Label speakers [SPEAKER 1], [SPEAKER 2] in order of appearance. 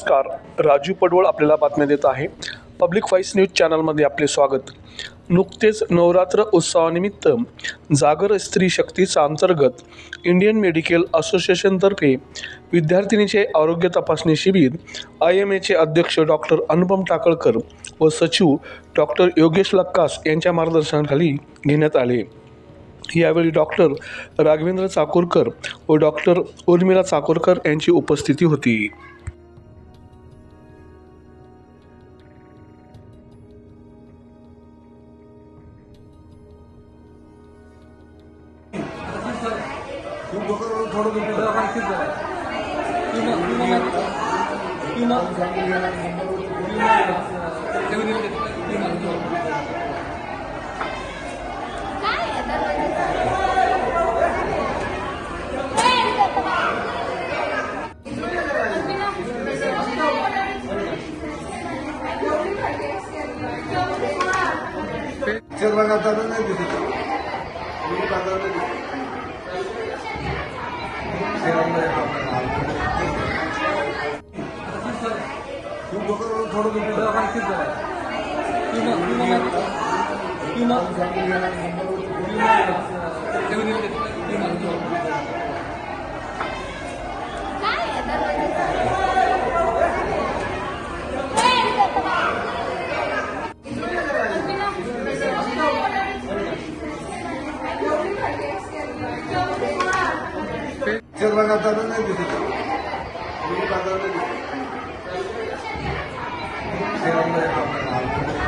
[SPEAKER 1] नमस्कार, राजू पडवळ आपल्याला बातम्या देत आहे. पब्लिक व्हॉइस न्यूज चॅनलमध्ये आपले स्वागत. नुकतेच नवरात्र उत्सवानिमित्त जागर स्त्री शक्तीचा अंतर्गत इंडियन मेडिकल असोसिएशनतर्फे विद्यार्थिनीचे आरोग्य तपासणी शिबिर IMAचे अध्यक्ष डॉक्टर अनुपम टाकळकर व सचिव डॉक्टर योगेश लक्कास यांच्या मार्गदर्शनाखाली घेण्यात आले. यावेळी डॉक्टर राघवेंद्र चाकूरकर व डॉक्टर उर्मिला चाकूरकर यांची उपस्थिती होती.
[SPEAKER 2] Gracias.